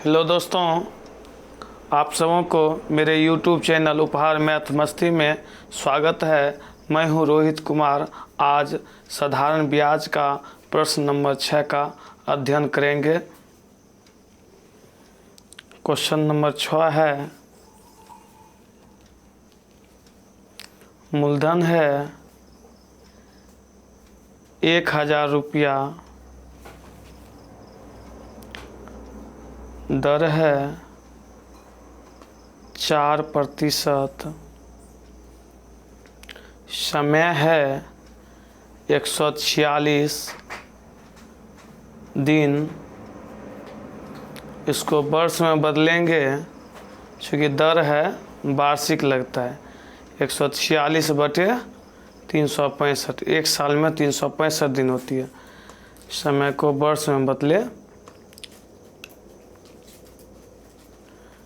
Hello दोस्तों, आप सबों को मेरे YouTube चैनल उपहार मैथ मस्ती में स्वागत है। मैं हूं रोहित कुमार। आज साधारण ब्याज का प्रश्न नंबर 6 का अध्ययन करेंगे। क्वेश्चन नंबर 6 है, मूलधन है 1000 रुपया, दर है 4%, समय है 146 दिन। इसको वर्ष में बदलेंगे क्योंकि दर है वार्षिक लगता है। 146/365, एक साल में 365 दिन होती है। समय को वर्ष में बदले,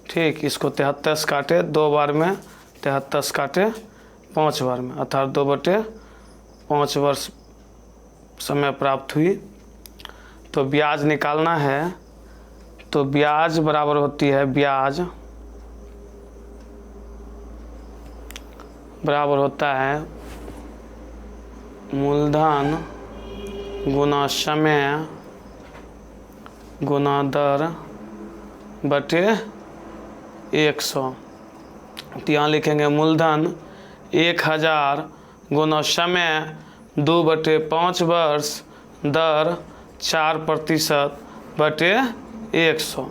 ठीक। इसको 73 से काटे 2 बार में, 73 से काटे 5 बार में, अर्थात 2/5 वर्ष समय प्राप्त हुई। तो ब्याज निकालना है, तो ब्याज बराबर होती है, ब्याज बराबर होता है मूलधन गुना समय गुना दर बटे 100। तो यहाँ लिखेंगे मूलधन 1000 गुना समय 2/5 वर्ष, दर 4% बटे 100।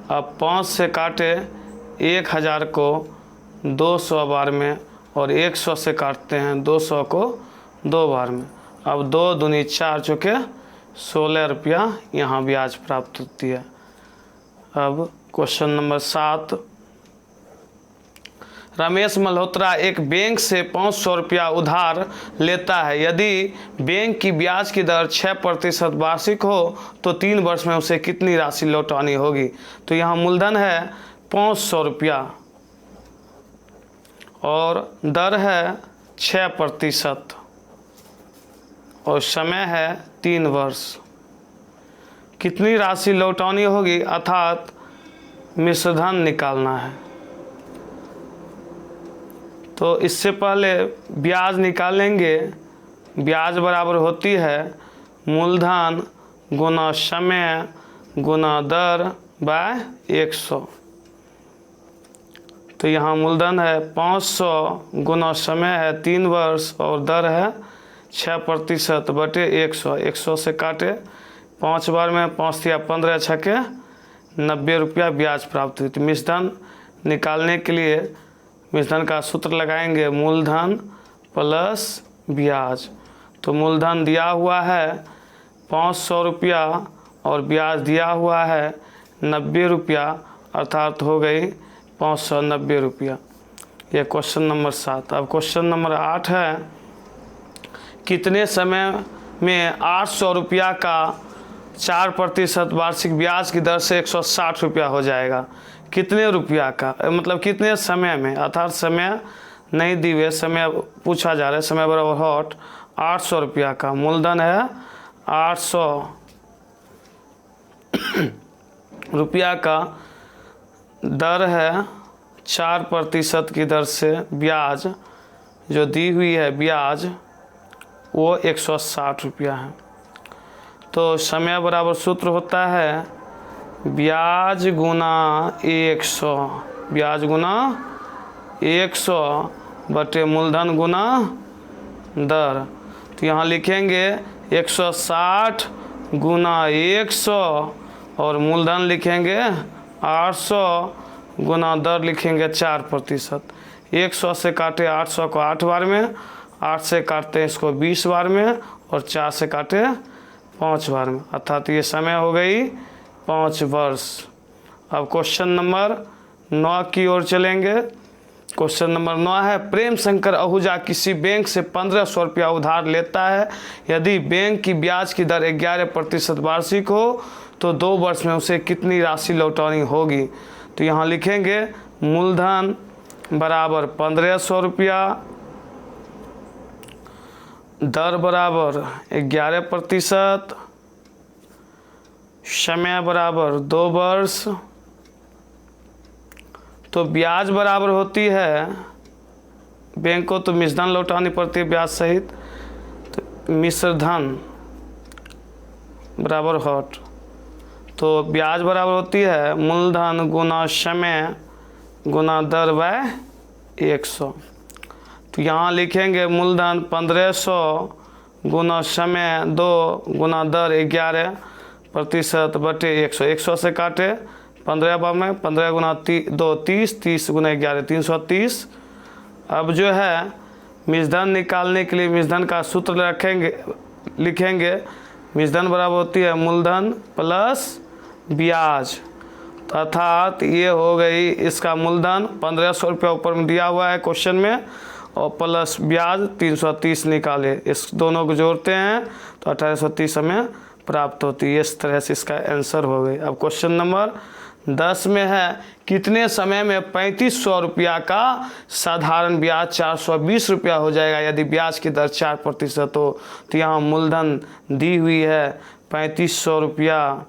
अब 5 से काटे 1000 को 200 बार में और 100 से काटते हैं 200 को 2 बार में। अब 2 दूनी 4 चुके 16 रुपया यहाँ ब्याज प्राप्त होती है। अब क्वेश्चन नंबर 7, रमेश मल्होत्रा एक बैंक से 500 रुपया उधार लेता है। यदि बैंक की ब्याज की दर 6% वार्षिक हो तो 3 वर्ष में उसे कितनी राशि लौटानी होगी। तो यहाँ मूलधन है 500 रुपया और दर है 6% और समय है 3 वर्ष। कितनी राशि लौटानी होगी, अर्थात मिश्रधन निकालना है। तो इससे पहले ब्याज निकालेंगे। ब्याज बराबर होती है मूलधन गुना समय गुना दर बाय 100। तो यहाँ मूलधन है 500 गुना समय है 3 वर्ष और दर है 6% बटे 100। 100 से काटे 5 बार में, 5 या 15 छके 90 रुपया ब्याज प्राप्त हुई। तो मिश्रधन निकालने के लिए मिश्रधन का सूत्र लगाएंगे, मूलधन प्लस ब्याज। तो मूलधन दिया हुआ है 500 रुपया और ब्याज दिया हुआ है 90 रुपया, अर्थात हो गई 590 रुपया। यह क्वेश्चन नंबर 7। अब क्वेश्चन नंबर 8 है, कितने समय में 800 रुपया का 4% वार्षिक ब्याज की दर से 160 रुपया हो जाएगा। कितने रुपया का, मतलब कितने समय में, अर्थात समय नहीं दी हुए, समय पूछा जा रहा है। समय बराबर हॉट 800 रुपया का, मूलधन है 800 रुपया का, दर है 4% की दर से ब्याज जो दी हुई है, ब्याज वो 160 रुपया है। तो समय बराबर सूत्र होता है ब्याज गुना 100, ब्याज गुना 100 बटे मूलधन गुना दर। तो यहाँ लिखेंगे 160 गुना 100 और मूलधन लिखेंगे 800 गुना दर लिखेंगे 4%। 100 से काटे 800 को 8 बार में, 8 से काटते हैं इसको 20 बार में और 4 से काटे 5 बार में, अर्थात ये समय हो गई 5 वर्ष। अब क्वेश्चन नंबर 9 की ओर चलेंगे। क्वेश्चन नंबर 9 है, प्रेम शंकर आहूजा किसी बैंक से 1500 रुपया उधार लेता है। यदि बैंक की ब्याज की दर 11% वार्षिक हो तो 2 वर्ष में उसे कितनी राशि लौटानी होगी। तो यहाँ लिखेंगे मूलधन बराबर 1500 रुपया, दर बराबर 11%, समय बराबर 2 वर्ष तो ब्याज बराबर होती है, बैंक को तो मिश्रधन लौटानी पड़ती है ब्याज सहित, तो मिश्रधन बराबर हॉट, तो ब्याज बराबर होती है मूलधन गुना समय गुना दर बाय 100। तो यहाँ लिखेंगे मूलधन 1500 गुना समय 2 गुना दर 11% बटे 100। 100 से काटे 15 बार में, 15 गुना 2 30, 30 गुना 11 330। अब जो है मिश्रधन निकालने के लिए मिश्रधन का सूत्र लिखेंगे। मिश्रधन बराबर होती है मूलधन प्लस ब्याज, अर्थात ये हो गई इसका मूलधन 1500 रुपया ऊपर में दिया हुआ है क्वेश्चन में, और प्लस ब्याज 330 निकाले, इस दोनों को जोड़ते हैं तो 1830 हमें प्राप्त होती है। इस तरह से इसका आंसर हो गई। अब क्वेश्चन नंबर 10 में है कितने समय में 3500 रुपया का साधारण ब्याज 420 रुपया हो जाएगा यदि ब्याज की दर 4% हो। तो यहाँ मूलधन दी हुई है 3500 रुपया,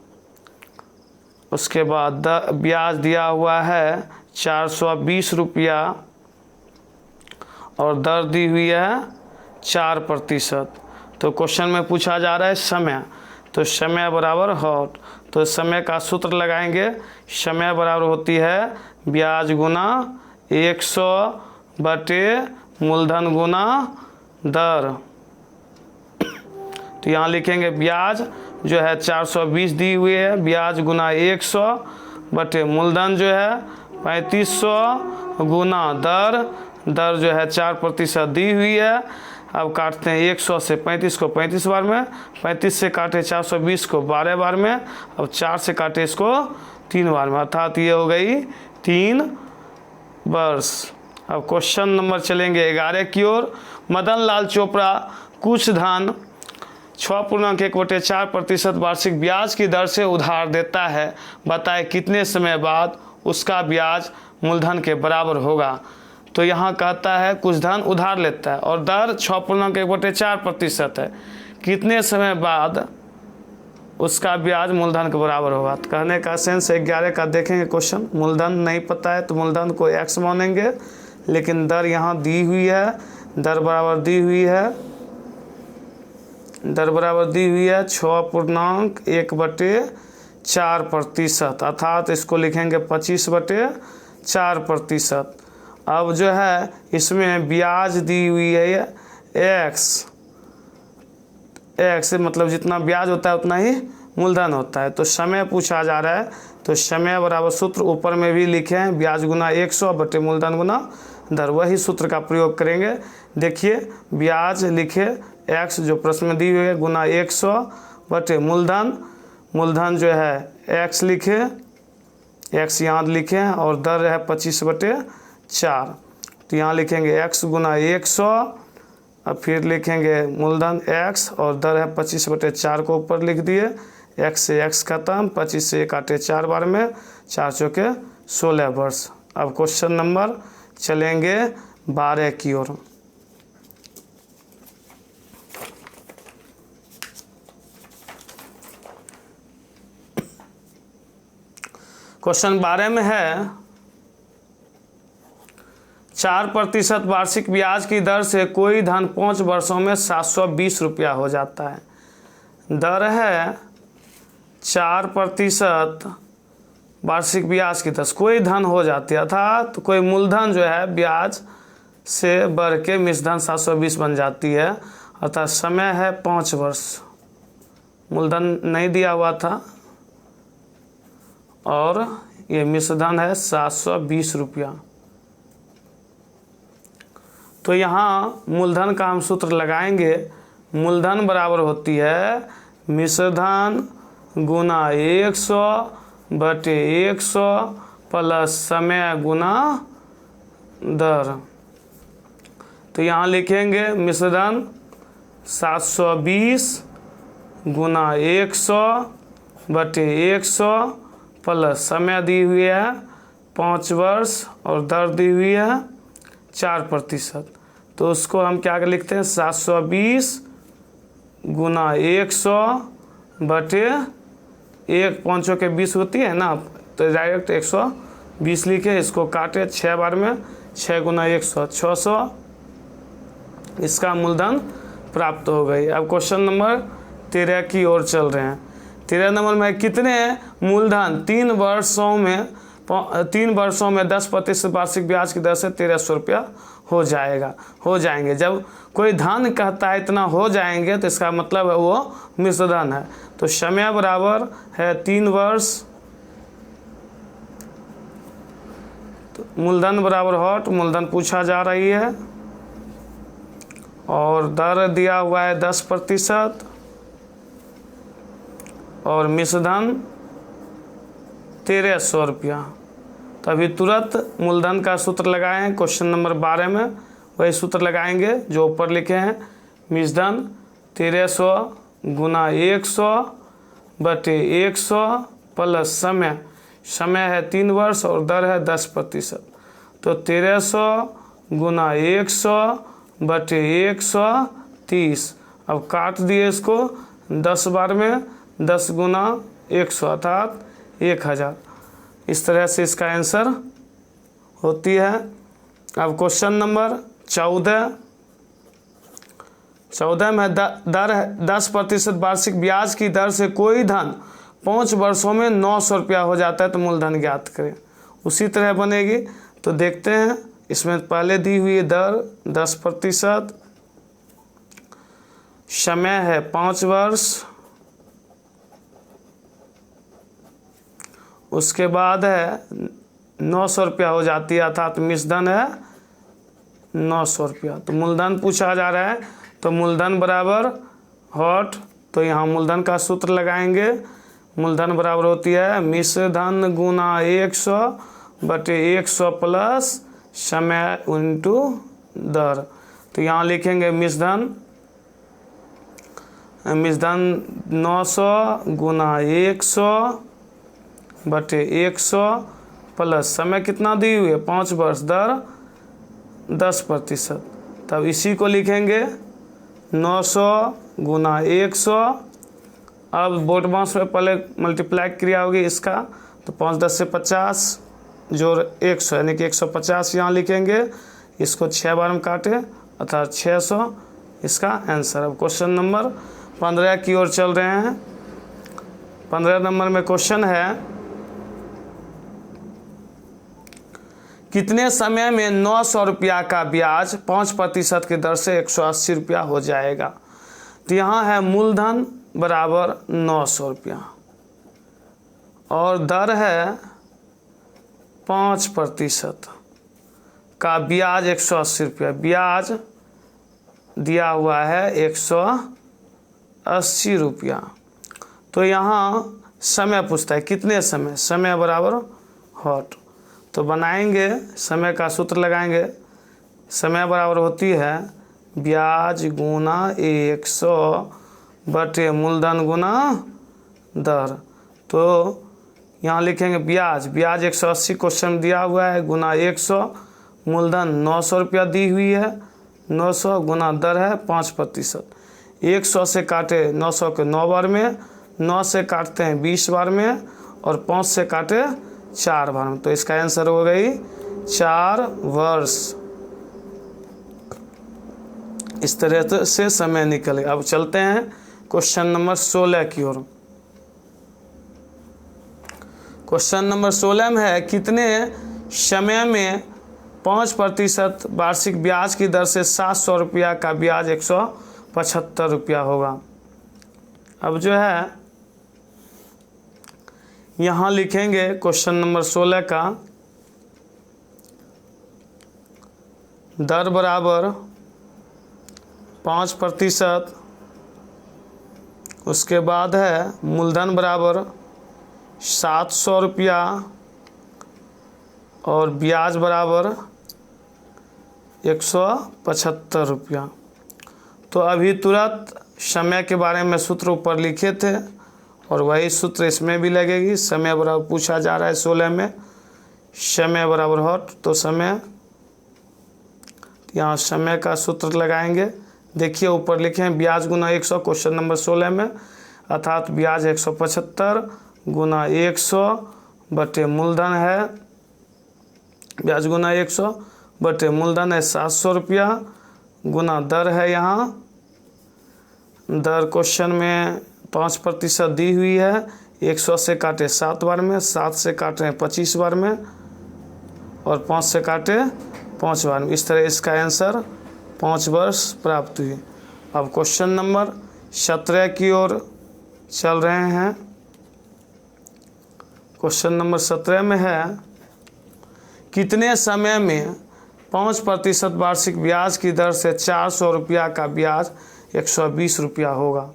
उसके बाद ब्याज दिया हुआ है 420 रुपया और दर दी हुई है 4%। तो क्वेश्चन में पूछा जा रहा है समय, तो समय बराबर हॉट, तो समय का सूत्र लगाएंगे। समय बराबर होती है ब्याज गुना 100 बटे मूलधन गुना दर। तो यहाँ लिखेंगे ब्याज जो है 420 दी हुई है, ब्याज गुना 100 बटे मूलधन जो है 3500 गुना दर जो है 4% दी हुई है। अब काटते हैं 100 से 35 को 35 बार में, 35 से काटे 420 को 12 बार में, अब 4 से काटे इसको 3 बार में, अर्थात ये हो गई 3 वर्ष। अब क्वेश्चन नंबर चलेंगे 11 की ओर। मदन लाल चोपड़ा कुछ धन 6.1/4% वार्षिक ब्याज की दर से उधार देता है, बताए कितने समय बाद उसका ब्याज मूलधन के बराबर होगा। तो यहाँ कहता है कुछ धन उधार लेता है और दर 6.1/4% है, कितने समय बाद उसका ब्याज मूलधन के बराबर होगा। तो कहने का सेंस 11 का देखेंगे क्वेश्चन। मूलधन नहीं पता है तो मूलधन को x मानेंगे, लेकिन दर यहाँ दी हुई है, दर बराबर दी हुई है 6.1/4%, अर्थात इसको लिखेंगे 25/4%। अब जो है इसमें ब्याज दी हुई है x मतलब जितना ब्याज होता है उतना ही मूलधन होता है। तो समय पूछा जा रहा है, तो समय बराबर सूत्र ऊपर में भी लिखे हैं, ब्याज गुना 100 बटे मूलधन गुना दर, वही सूत्र का प्रयोग करेंगे। देखिए ब्याज लिखे x जो प्रश्न में दी हुई है गुना 100 बटे मूलधन जो है x लिखे, x यहाँ लिखे और दर है 25/4। तो यहाँ लिखेंगे x गुना 100, अब फिर लिखेंगे मूलधन x और दर है 25/4 को ऊपर लिख दिए, x से x खत्म, 25 से काटे 4 बार में, 4 चौके 16 वर्ष। अब क्वेश्चन नंबर चलेंगे 12 की ओर। क्वेश्चन 12 में है 4% वार्षिक ब्याज की दर से कोई धन 5 वर्षों में 720 रुपया हो जाता है। दर है 4% वार्षिक ब्याज की दर, कोई धन हो जाती है, अर्थात कोई मूलधन जो है ब्याज से बढ़ के मिश्रधन 720 बन जाती है, अर्थात समय है 5 वर्ष, मूलधन नहीं दिया हुआ था और ये मिश्रधन है 720 रुपया। तो यहाँ मूलधन का हम सूत्र लगाएंगे। मूलधन बराबर होती है मिश्रधन गुना 100 बटे 100 प्लस समय गुना दर। तो यहाँ लिखेंगे मिश्रधन 720 गुना 100 बटे 100 प्लस समय दी हुई है 5 वर्ष और दर दी हुई है 4%। तो उसको हम क्या लिखते हैं 720 गुना 100 बटे 1 5 के 20 होती है ना, तो डायरेक्ट 20 लिखे, इसको काटे 6 बार में, 6 गुना 100, 600 इसका मूलधन प्राप्त हो गई। अब क्वेश्चन नंबर 13 की ओर चल रहे हैं। 13 नंबर में कितने मूलधन 3 वर्षों में 10% वार्षिक ब्याज की दर से 1300 रुपया हो जाएंगे। जब कोई धन कहता है इतना हो जाएंगे तो इसका मतलब है वो मिश्र धन है। तो समय बराबर है 3 वर्ष, तो मूलधन बराबर हॉट, मूलधन पूछा जा रही है और दर दिया हुआ है 10% और मिश्र धन 1300 रुपया। तो अभी तुरंत मूलधन का सूत्र लगाएं। क्वेश्चन नंबर 12 में वही सूत्र लगाएंगे जो ऊपर लिखे हैं। मिश्र धन 1300 गुना 100 बटे 100 प्लस समय है 3 वर्ष और दर है 10%। तो 1300 गुना 100 बटे 130। अब काट दिए इसको 10 बार में, 10 गुना 100 अर्थात 1000। इस तरह से इसका आंसर होती है। अब क्वेश्चन नंबर 14 में दर है 10% वार्षिक ब्याज की दर से कोई धन 5 वर्षों में 900 रुपया हो जाता है तो मूलधन ज्ञात करें। उसी तरह बनेगी। तो देखते हैं, इसमें पहले दी हुई दर 10%, समय है 5 वर्ष, उसके बाद है 900 रुपया हो जाती है अर्थात मिश्र धन है 900 रुपया। तो मूलधन पूछा जा रहा है तो मूलधन बराबर हॉट, तो यहाँ मूलधन का सूत्र लगाएंगे। मूलधन बराबर होती है मिश्र धन गुना 100 बटे 100 प्लस समय इंटू दर। तो यहाँ लिखेंगे मिश्र धन 900 गुना 100 बटे 100 प्लस समय कितना दी हुई है 5 वर्ष, दर 10%। तब इसी को लिखेंगे 900 गुना 100। अब बोर्ड मास में पहले मल्टीप्लाई क्रिया होगी इसका, तो 5 10 से 50 जोड़ 100 यानी कि 150 यहाँ लिखेंगे। इसको 6 बार में काटे अर्थात 600 इसका आंसर। अब क्वेश्चन नंबर 15 की ओर चल रहे हैं। 15 नंबर में क्वेश्चन है कितने समय में 900 रुपया का ब्याज 5% की दर से 180 रुपया हो जाएगा। तो यहाँ है मूलधन बराबर 900 रुपया और दर है 5% का ब्याज 180 रुपया। ब्याज दिया हुआ है 180 रुपया। तो यहाँ समय पूछता है कितने समय बराबर हॉट, तो बनाएंगे समय का सूत्र लगाएंगे। समय बराबर होती है ब्याज गुना 100 बटे मूलधन गुना दर। तो यहाँ लिखेंगे ब्याज 180 क्वेश्चन दिया हुआ है गुना 100, मूलधन 900 रुपया दी हुई है, 900 गुना दर है 5%। 100 से काटे 900 के 9 बार में, 9 से काटते हैं 20 बार में और 5 से काटे 4 बार में। तो इसका आंसर हो गई 4 वर्ष। इस तरह से समय निकले। अब चलते हैं क्वेश्चन नंबर 16 की ओर। क्वेश्चन नंबर 16 में है कितने समय में 5% वार्षिक ब्याज की दर से 700 रुपया का ब्याज 175 रुपया होगा। अब जो है यहाँ लिखेंगे क्वेश्चन नंबर 16 का दर बराबर 5%, उसके बाद है मूलधन बराबर 700 रुपया और ब्याज बराबर 175 रुपया। तो अभी तुरंत समय के बारे में सूत्र ऊपर लिखे थे और वही सूत्र इसमें भी लगेगी। समय बराबर पूछा जा रहा है 16 में, समय बराबर हॉट, तो समय यहाँ समय का सूत्र लगाएंगे। देखिए ऊपर लिखे हैं ब्याज गुना 100 क्वेश्चन नंबर 16 में, अर्थात ब्याज 175 गुना 100 बटे मूलधन है ब्याज गुना 100 बटे मूलधन है 700 रुपया गुना दर है यहाँ दर क्वेश्चन में 5% दी हुई है। 100 से काटे 7 बार में, 7 से काट रहे हैं 25 बार में और 5 से काटे 5 बार में। इस तरह इसका आंसर 5 वर्ष प्राप्त हुई। अब क्वेश्चन नंबर 17 की ओर चल रहे हैं। क्वेश्चन नंबर 17 में है कितने समय में 5% वार्षिक ब्याज की दर से 400 रुपया का ब्याज 120 रुपया होगा।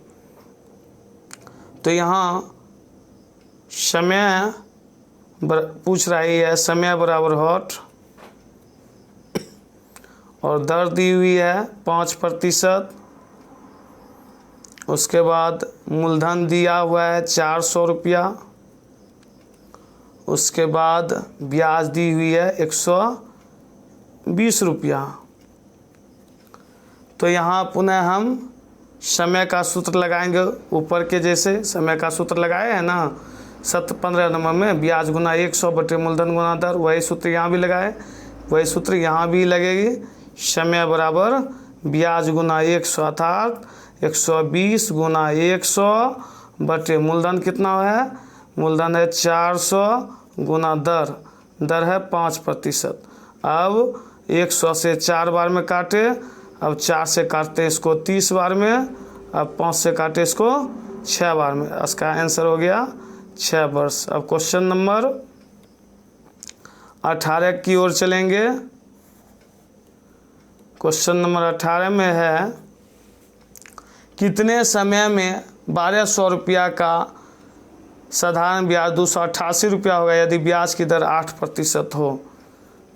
तो यहाँ समय पूछ रही है, समय बराबर हॉट और दर दी हुई है 5%। उसके बाद मूलधन दिया हुआ है 400 रुपया। उसके बाद ब्याज दी हुई है 120 रुपया। तो यहाँ पुनः हम समय का सूत्र लगाएंगे ऊपर के जैसे समय का सूत्र लगाए हैं ना 15 नंबर में, ब्याज गुना 100 बटे मूलधन गुना दर, वही सूत्र यहाँ भी लगाए, वही सूत्र यहाँ भी लगेगी। समय बराबर ब्याज गुना 100 अर्थात 120 गुना 100 बटे मूलधन कितना है, मूलधन है 400 गुना दर, दर है 5%। अब 100 से 4 बार में काटे, अब 4 से काटते इसको 30 बार में, अब 5 से काटे इसको 6 बार में। इसका आंसर हो गया 6 वर्ष। अब क्वेश्चन नंबर 18 की ओर चलेंगे। क्वेश्चन नंबर 18 में है कितने समय में 1200 रुपया का साधारण ब्याज 288 रुपया होगा यदि ब्याज की दर 8% हो।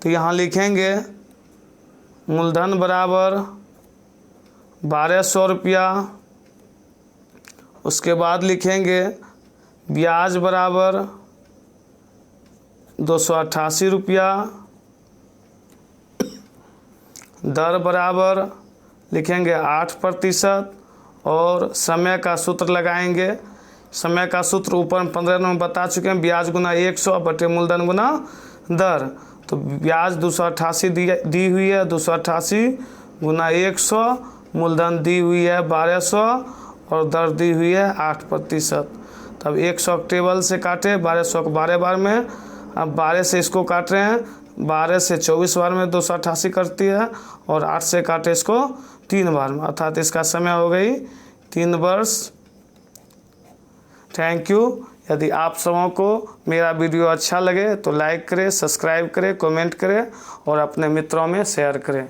तो यहाँ लिखेंगे मूलधन बराबर 1200 रुपया, उसके बाद लिखेंगे ब्याज बराबर 288 रुपया, दर बराबर लिखेंगे 8% और समय का सूत्र लगाएंगे। समय का सूत्र ऊपर 15 में बता चुके हैं, ब्याज गुना 100 बटे मूलधन गुना दर। तो ब्याज 288 दी हुई है, 288 गुना 100, मूलधन दी हुई है 1200 और दर दी हुई है 8%। तब 100 टेबल से काटे, 1200 को 12 बार में, अब 12 से इसको काट रहे हैं, 12 से 24 बार में 288 करती है और 8 से काटे इसको 3 बार में, अर्थात इसका समय हो गई 3 वर्ष। Thank you. यदि आप सबों को मेरा वीडियो अच्छा लगे तो लाइक करें, सब्सक्राइब करें, कमेंट करें और अपने मित्रों में शेयर करें।